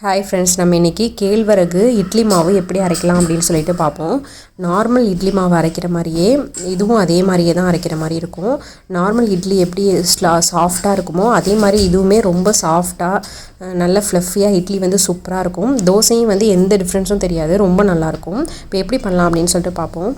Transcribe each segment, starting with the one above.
Hi friends, நம்ம இன்றைக்கி கேழ்வரகு இட்லி மாவு எப்படி அரைக்கலாம் அப்படின்னு சொல்லிட்டு பார்ப்போம். நார்மல் இட்லி மாவு அரைக்கிற மாதிரியே இதுவும் அதே மாதிரியே தான் அரைக்கிற மாதிரி இருக்கும். நார்மல் இட்லி எப்படி சாஃப்டாக இருக்குமோ அதே மாதிரி இதுவுமே ரொம்ப சாஃப்டாக நல்ல ஃப்ளஃபியாக இட்லி வந்து சூப்பராக இருக்கும். தோசையும் வந்து எந்த டிஃப்ரென்ஸும் தெரியாது, ரொம்ப நல்லாயிருக்கும். இப்போ எப்படி பண்ணலாம் அப்படின்னு சொல்லிட்டு பார்ப்போம்.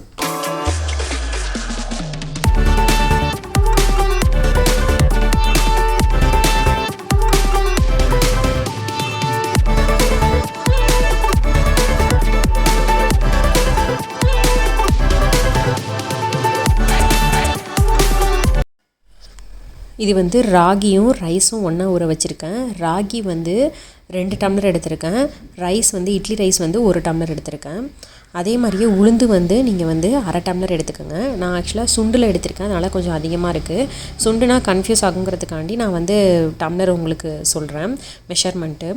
இது வந்து ராகியும் ரைஸும் ஒன்றா ஊற வச்சுருக்கேன். ராகி வந்து 2 டம்ளர் எடுத்திருக்கேன். ரைஸ் வந்து இட்லி ரைஸ் வந்து 1 டம்ளர் எடுத்திருக்கேன். அதே மாதிரியே உளுந்து வந்து நீங்கள் வந்து 1/2 டம்ளர் எடுத்துக்கோங்க. நான் ஆக்சுவலாக சுண்டில் எடுத்திருக்கேன், அதனால் கொஞ்சம் அதிகமாக இருக்குது. சுண்டுனா கன்ஃபியூஸ் ஆகுங்கிறதுக்காண்டி நான் வந்து டம்ளர் உங்களுக்கு சொல்கிறேன் மெஷர்மெண்ட்டு.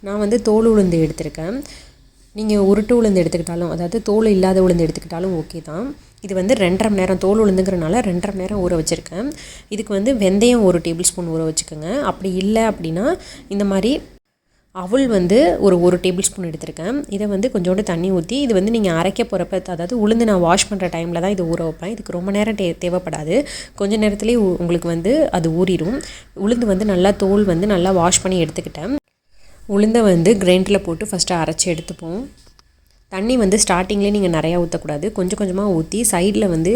நான் வந்து தோல் உளுந்து எடுத்திருக்கேன். நீங்கள் உருட்டு உளுந்து எடுத்துக்கிட்டாலும், அதாவது தோல் இல்லாத உளுந்து எடுத்துக்கிட்டாலும் ஓகே தான். இது வந்து 2.5 மணி நேரம், தோல் உளுந்துங்கிறனால 2.5 மணி நேரம் ஊற வச்சுருக்கேன். இதுக்கு வந்து வெந்தயம் 1 டேபிள் ஸ்பூன் ஊற வச்சுக்கோங்க. அப்படி இல்லை அப்படின்னா இந்த மாதிரி அவல் வந்து ஒரு டேபிள் ஸ்பூன் எடுத்திருக்கேன். இதை வந்து கொஞ்சோண்டு தண்ணி ஊற்றி, இது வந்து நீங்கள் அரைக்க போகிறப்ப, அதாவது உளுந்து நான் வாஷ் பண்ணுற டைமில் தான் இது ஊற வைப்பேன். இதுக்கு ரொம்ப நேரம் தேவைப்படாது, கொஞ்சம் நேரத்துலேயே உங்களுக்கு வந்து அது ஊறிடும். உளுந்து வந்து நல்லா தோல் வந்து நல்லா வாஷ் பண்ணி எடுத்துக்கிட்டேன். உளுந்தை வந்து கிரைண்டரில் போட்டு ஃபஸ்ட்டு அரைச்சி எடுத்துப்போம். தண்ணி வந்து ஸ்டார்டிங்லேயே நீங்கள் நிறையா ஊற்றக்கூடாது, கொஞ்சம் கொஞ்சமாக ஊற்றி சைடில் வந்து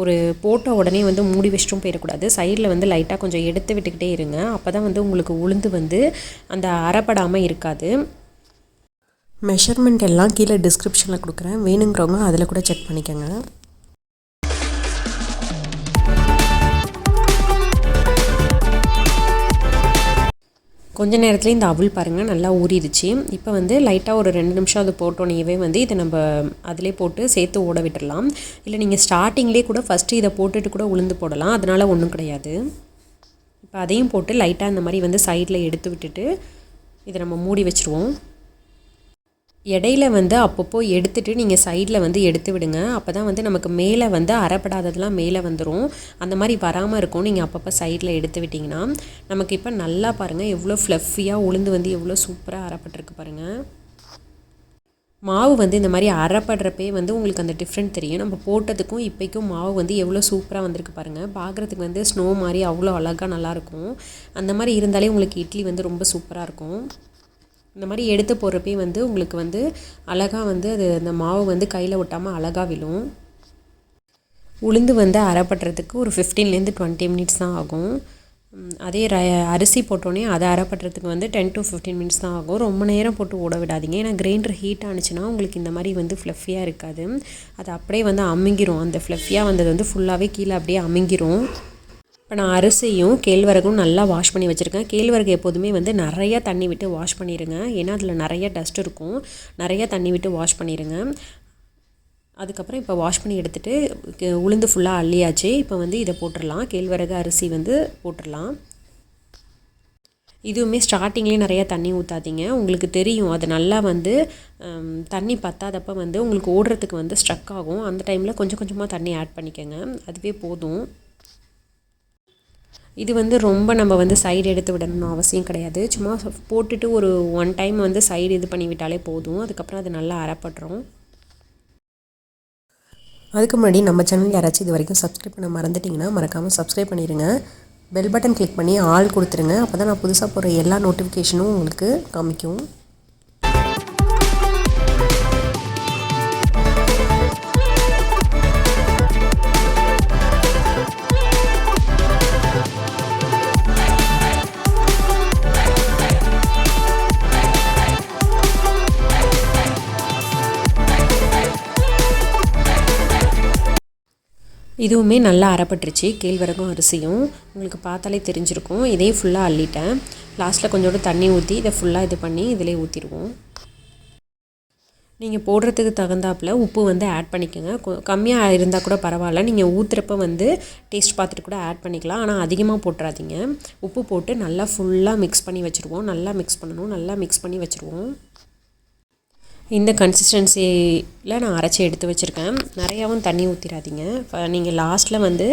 ஒரு போட்ட உடனே வந்து மூடி வச்சிட்டும் போயிடக்கூடாது. சைடில் வந்து லைட்டாக கொஞ்சம் எடுத்து விட்டுக்கிட்டே இருங்க. அப்போ தான் வந்து உங்களுக்கு உளுந்து வந்து அந்த அரைப்படாமல் இருக்காது. மெஷர்மெண்ட் எல்லாம் கீழே டிஸ்கிரிப்ஷனில் கொடுக்குறேன், வேணுங்கிறவங்க அதில் கூட செக் பண்ணிக்கோங்க. கொஞ்ச நேரத்துலேயே இந்த அவல் பாருங்கள் நல்லா ஊறிடுச்சு. இப்போ வந்து லைட்டாக ஒரு 2 நிமிஷம் அது போட்டோன்னே வந்து இதை நம்ம அதிலே போட்டு சேர்த்து ஓட விட்டுடலாம். இல்லை நீங்கள் ஸ்டார்டிங்லேயே கூட ஃபஸ்ட்டு இதை போட்டுட்டு கூட உளுந்து போடலாம், அதனால் ஒன்றும் கிடையாது. இப்போ அதையும் போட்டு லைட்டாக இந்த மாதிரி வந்து சைடில் எடுத்து விட்டுட்டு இதை நம்ம மூடி வச்சுருவோம். இடையில வந்து அப்பப்போ எடுத்துகிட்டு நீங்கள் சைடில் வந்து எடுத்து விடுங்க. அப்போ தான் வந்து நமக்கு மேலே வந்து அரைப்படாததெல்லாம் மேலே வந்துடும். அந்த மாதிரி வராமல் இருக்கும் நீங்கள் அப்பப்போ சைடில் எடுத்து விட்டிங்கன்னா. நமக்கு இப்போ நல்லா பாருங்கள் எவ்வளோ ஃப்ளஃபியாக உளுந்து வந்து எவ்வளோ சூப்பராக அரைப்பட்டிருக்கு பாருங்கள். மாவு வந்து இந்த மாதிரி அரைப்படுறப்பே வந்து உங்களுக்கு அந்த டிஃப்ரெண்ட் தெரியும். நம்ம போட்டதுக்கும் இப்போக்கும் மாவு வந்து எவ்வளோ சூப்பராக வந்திருக்கு பாருங்கள். பார்க்குறதுக்கு வந்து ஸ்னோ மாதிரி அவ்வளோ அழகாக நல்லாயிருக்கும். அந்த மாதிரி இருந்தாலே உங்களுக்கு இட்லி வந்து ரொம்ப சூப்பராக இருக்கும். இந்த மாதிரி எடுத்து போடுறப்பே வந்து உங்களுக்கு வந்து அழகாக வந்து அது அந்த மாவு வந்து கையில் ஒட்டாமல் அழகாக விழும். உளுந்து வந்து அரைப்படுறதுக்கு ஒரு 15லேருந்து 20 மினிட்ஸ் தான் ஆகும். அதே அரிசி போட்டோன்னே அதை அரைப்படுறதுக்கு வந்து 10 to 15 மினிட்ஸ் தான் ஆகும். ரொம்ப நேரம் போட்டு ஓட விடாதீங்க, ஏன்னா கிரைண்டர் ஹீட் ஆனிச்சுன்னா உங்களுக்கு இந்த மாதிரி வந்து ஃப்ளஃபியாக இருக்காது. அது அப்படியே வந்து அமுங்கிரும். அந்த ஃப்ளஃபியாக வந்தது வந்து ஃபுல்லாகவே கீழே அப்படியே அமுங்கிரும். இப்போ நான் அரிசியும் கேழ்வரகும் நல்லா வாஷ் பண்ணி வச்சுருக்கேன். கேழ்வரகு எப்போதுமே வந்து நிறையா தண்ணி விட்டு வாஷ் பண்ணிடுங்க, ஏன்னா அதில் நிறைய டஸ்ட் இருக்கும். நிறையா தண்ணி விட்டு வாஷ் பண்ணிடுங்க. அதுக்கப்புறம் இப்போ வாஷ் பண்ணி எடுத்துகிட்டு உளுந்து ஃபுல்லாக அள்ளியாச்சு. இப்போ வந்து இதை போட்டுடலாம், கேழ்வரகு அரிசி வந்து போட்டுடலாம். இதுவுமே ஸ்டார்டிங்லேயே நிறையா தண்ணி ஊற்றாதீங்க, உங்களுக்கு தெரியும் அது நல்லா வந்து தண்ணி பத்தாதப்போ வந்து உங்களுக்கு ஓடுறதுக்கு வந்து ஸ்ட்ரக் ஆகும். அந்த டைமில் கொஞ்சம் கொஞ்சமாக தண்ணி ஆட் பண்ணிக்கோங்க, அதுவே போதும். இது வந்து ரொம்ப நம்ம வந்து சைடு எடுத்து விடணும்னு அவசியம் கிடையாது. சும்மா போட்டுட்டு ஒரு 1 டைம் வந்து சைடு இது பண்ணி விட்டாலே போதும். அதுக்கப்புறம் அது நல்லா அரைப்பட்டுரும். அதுக்கு முன்னாடி நம்ம சேனல் யாராச்சும் இது வரைக்கும் சப்ஸ்கிரைப் பண்ண மறந்துட்டிங்கன்னா மறக்காமல் சப்ஸ்கிரைப் பண்ணிடுங்க. பெல் பட்டன் கிளிக் பண்ணி ஆல் கொடுத்துருங்க. அப்போ தான் நான் புதுசாக போடுற எல்லா நோட்டிஃபிகேஷனும் உங்களுக்கு காமிக்கும். இதுவுமே நல்லா அரைப்பட்டுருச்சு, கேழ்வரகும் அரிசியும் உங்களுக்கு பார்த்தாலே தெரிஞ்சிருக்கும். இதே ஃபுல்லாக அள்ளிட்டேன். லாஸ்ட்டில் கொஞ்சோண்டு தண்ணி ஊற்றி இதை ஃபுல்லாக இது பண்ணி இதிலே ஊற்றிடுவோம். நீங்கள் போடுறதுக்கு தகுந்தாப்பில் உப்பு வந்து ஆட் பண்ணிக்கோங்க. கம்மியாக இருந்தால் கூட பரவாயில்ல, நீங்கள் ஊற்றுறப்ப வந்து டேஸ்ட் பார்த்துட்டு கூட ஆட் பண்ணிக்கலாம். ஆனால் அதிகமாக போட்டுறாதீங்க. உப்பு போட்டு நல்லா ஃபுல்லாக மிக்ஸ் பண்ணி வச்சுருவோம். நல்லா மிக்ஸ் பண்ணணும், நல்லா மிக்ஸ் பண்ணி வச்சுருவோம். இந்த கன்சிஸ்டன்சியில் நான் அரைச்சி எடுத்து வச்சுருக்கேன். நிறையாவும் தண்ணி ஊற்றிடாதீங்க. நீங்கள் லாஸ்ட்டில் வந்து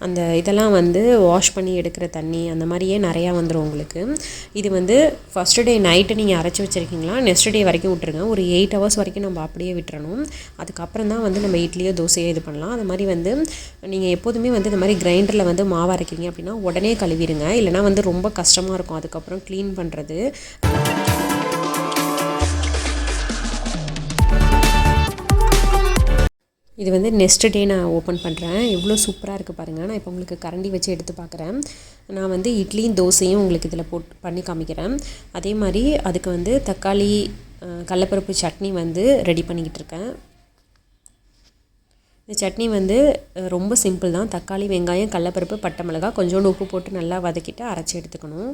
அந்த இதெல்லாம் வந்து வாஷ் பண்ணி எடுக்கிற தண்ணி அந்த மாதிரியே நிறையா வந்துடும் உங்களுக்கு. இது வந்து ஃபஸ்ட்டு டே நைட்டு நீங்கள் அரைச்சி வச்சுருக்கீங்களா, நெக்ஸ்ட் டே வரைக்கும் விட்டுருங்க. ஒரு 8 ஹவர்ஸ் வரைக்கும் நம்ம அப்படியே விட்டுறணும். அதுக்கப்புறம் தான் வந்து நம்ம இட்லியோ தோசையோ இது பண்ணலாம். அது மாதிரி வந்து நீங்கள் எப்போதுமே வந்து இந்த மாதிரி கிரைண்டரில் வந்து மாவு அரைக்கிறீங்க அப்படின்னா உடனே கழுவிடுங்க. இல்லைனா வந்து ரொம்ப கஷ்டமாக இருக்கும் அதுக்கப்புறம் க்ளீன் பண்ணுறது. இது வந்து நெக்ஸ்ட் டே நான் ஓப்பன் பண்ணுறேன். எவ்வளோ சூப்பராக இருக்குது பாருங்கள். நான் இப்போ உங்களுக்கு கரண்டி வச்சு எடுத்து பார்க்குறேன். நான் வந்து இட்லியும் தோசையும் உங்களுக்கு இதில் போட்டு பண்ணி காமிக்கிறேன். அதே மாதிரி அதுக்கு வந்து தக்காளி கடலப்பருப்பு சட்னி வந்து ரெடி பண்ணிக்கிட்டு இருக்கேன். இந்த சட்னி வந்து ரொம்ப சிம்பிள் தான். தக்காளி, வெங்காயம், கடலப்பருப்பு, பட்டை மிளகாய், கொஞ்சோண்டு உப்பு போட்டு நல்லா வதக்கிட்டு அரைச்சி எடுத்துக்கணும்.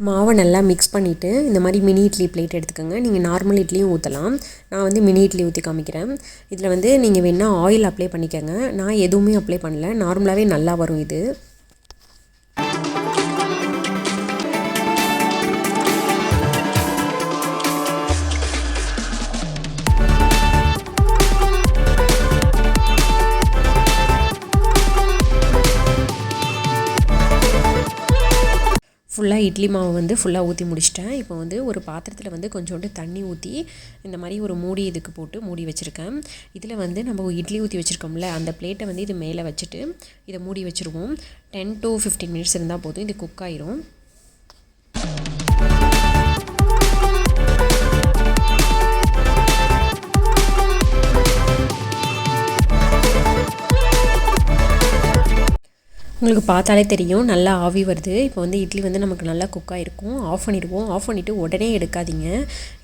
மாவை நல்லா மிக்ஸ் பண்ணிவிட்டு இந்த மாதிரி மினி இட்லி பிளேட் எடுத்துக்கோங்க. நீங்கள் நார்மல் இட்லியும் ஊற்றலாம். நான் வந்து மினி இட்லி ஊற்றி காமிக்கிறேன். இதில் வந்து நீங்கள் வேணால் ஆயில் அப்ளை பண்ணிக்கோங்க. நான் எதுவுமே அப்ளை பண்ணல. நார்மலாகவே நல்லா வரும் இது. ஃபுல்லாக இட்லி மாவு வந்து ஃபுல்லாக ஊற்றி முடிச்சிட்டேன். இப்போ வந்து ஒரு பாத்திரத்தில் வந்து கொஞ்சோண்டு தண்ணி ஊற்றி இந்த மாதிரி ஒரு மூடி இதுக்கு போட்டு மூடி வச்சுருக்கேன். இதில் வந்து நம்ம இட்லி ஊற்றி வச்சுருக்கோம்ல, அந்த பிளேட்டை வந்து இது மேலே வச்சுட்டு இதை மூடி வச்சுருவோம். 10 to 15 மினிட்ஸ் இருந்தால் போதும், இது குக் ஆயிரும். உங்களுக்கு பார்த்தாலே தெரியும் நல்லா ஆவி வருது. இப்போ வந்து இட்லி வந்து நமக்கு நல்லா குக் ஆகிருக்கும். ஆஃப் பண்ணிடுவோம். ஆஃப் பண்ணிவிட்டு உடனே எடுக்காதீங்க.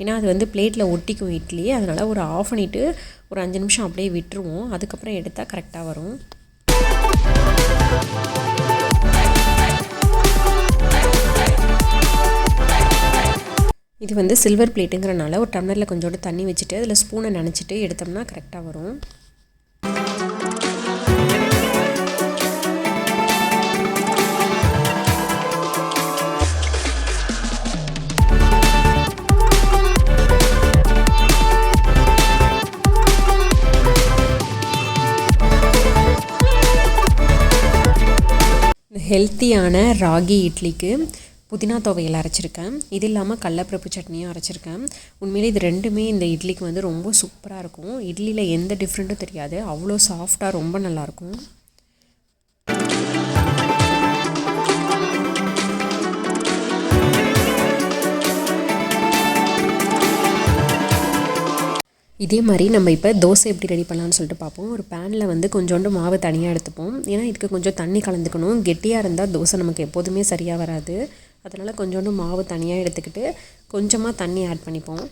ஏன்னா அது வந்து பிளேட்டில் ஒட்டிக்கும் இட்லி. அதனால் ஒரு ஆஃப் பண்ணிவிட்டு ஒரு 5 நிமிஷம் அப்படியே விட்டுருவோம். அதுக்கப்புறம் எடுத்தால் கரெக்டாக வரும். இது வந்து சில்வர் பிளேட்டுங்கிறனால ஒரு டம்ளரில் கொஞ்சோண்டு தண்ணி வச்சுட்டு அதில் ஸ்பூனை நனைச்சிட்டு எடுத்தோம்னா கரெக்டாக வரும். ஹெல்த்தியான ராகி இட்லிக்கு புதினா துவையல் அரைச்சிருக்கேன். இது இல்லாமல் கடலப்பருப்பு சட்னியும் அரைச்சிருக்கேன். உண்மையிலே இது ரெண்டுமே இந்த இட்லிக்கு வந்து ரொம்ப சூப்பராக இருக்கும். இட்லியில் எந்த டிஃப்ரெண்ட்டும் தெரியாது. அவ்வளோ சாஃப்டாக ரொம்ப நல்லாயிருக்கும். இதே மாதிரி நம்ம இப்போ தோசை எப்படி ரெடி பண்ணலான்னு சொல்லிட்டு பார்ப்போம். ஒரு பேனில் வந்து கொஞ்சோண்டு மாவு தனியாக எடுத்துப்போம். ஏன்னா இதுக்கு கொஞ்சம் தண்ணி கலந்துக்கணும். கெட்டியாக இருந்தால் தோசை நமக்கு எப்போதுமே சரியாக வராது. அதனால் கொஞ்சோண்டு மாவு தனியாக எடுத்துக்கிட்டு கொஞ்சமாக தண்ணி ஆட் பண்ணிப்போம்.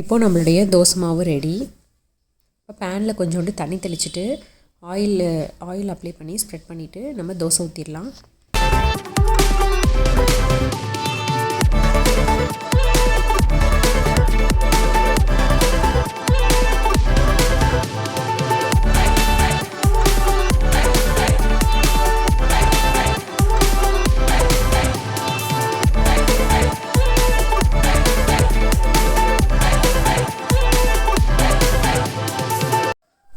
இப்போது நம்மளுடைய தோசை மாவு ரெடி. இப்போ பேனில் கொஞ்சோண்டு தண்ணி தெளிச்சுட்டு ஆயில் அப்ளை பண்ணி ஸ்ப்ரெட் பண்ணிவிட்டு நம்ம தோசை ஊற்றிடலாம்.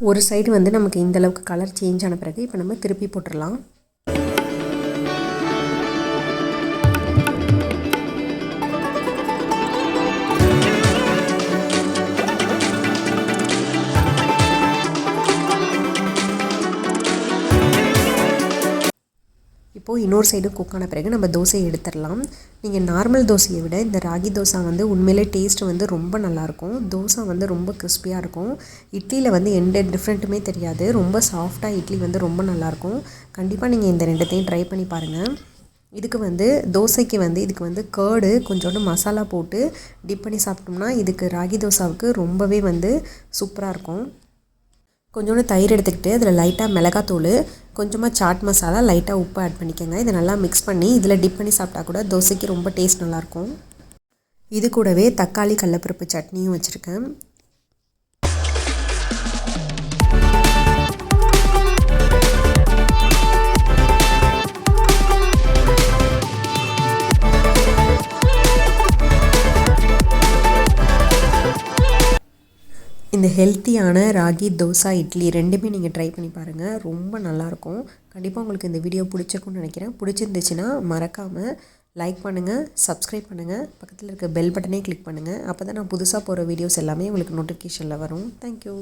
ஒரு சைடு வந்து நமக்கு இந்தளவுக்கு கலர் சேஞ்ச் ஆன பிறகு இப்போ நம்ம திருப்பி போட்டுடலாம். இப்போது இன்னொரு சைடு குக் ஆன பிறகு நம்ம தோசையை எடுத்துடலாம். நீங்கள் நார்மல் தோசையை விட இந்த ராகி தோசை வந்து உண்மையிலே டேஸ்ட் வந்து ரொம்ப நல்லாயிருக்கும். தோசை வந்து ரொம்ப கிறிஸ்பியாக இருக்கும். இட்லியில் வந்து எந்த டிஃப்ரெண்ட்டுமே தெரியாது. ரொம்ப சாஃப்டாக இட்லி வந்து ரொம்ப நல்லாயிருக்கும். கண்டிப்பாக நீங்கள் இந்த ரெண்டுத்தையும் ட்ரை பண்ணி பாருங்கள். இதுக்கு வந்து தோசைக்கு வந்து இதுக்கு வந்து கேர்டு கொஞ்சோண்டு மசாலா போட்டு டிப் பண்ணி சாப்பிட்டோம்னா இதுக்கு ராகி தோசாவுக்கு ரொம்பவே வந்து சூப்பராக இருக்கும். கொஞ்சோண்டு தயிர் எடுத்துக்கிட்டு அதில் லைட்டாக மிளகாத்தூள், கொஞ்சமாக சாட் மசாலா, லைட்டாக உப்பு ஆட் பண்ணிக்கோங்க. இதை நல்லா மிக்ஸ் பண்ணி இதில் டிப் பண்ணி சாப்பிட்டா கூட தோசைக்கு ரொம்ப டேஸ்ட் நல்லாயிருக்கும். இது கூடவே தக்காளி கடலப்பருப்பு சட்னியும் வச்சுருக்கேன். இந்த ஹெல்த்தியான ராகி தோசா இட்லி ரெண்டுமே நீங்கள் ட்ரை பண்ணி பாருங்கள். ரொம்ப நல்லாயிருக்கும். கண்டிப்பாக உங்களுக்கு இந்த வீடியோ பிடிச்சிருக்குன்னு நினைக்கிறேன். பிடிச்சிருந்துச்சுன்னா மறக்காமல் லைக் பண்ணுங்கள், சப்ஸ்கிரைப் பண்ணுங்கள், பக்கத்தில் இருக்க பெல் பட்டனே கிளிக் பண்ணுங்கள். அப்போ தான் நான் புதுசாக போகிற வீடியோஸ் எல்லாமே உங்களுக்கு நோட்டிஃபிகேஷனில் வரும். தேங்க்யூ.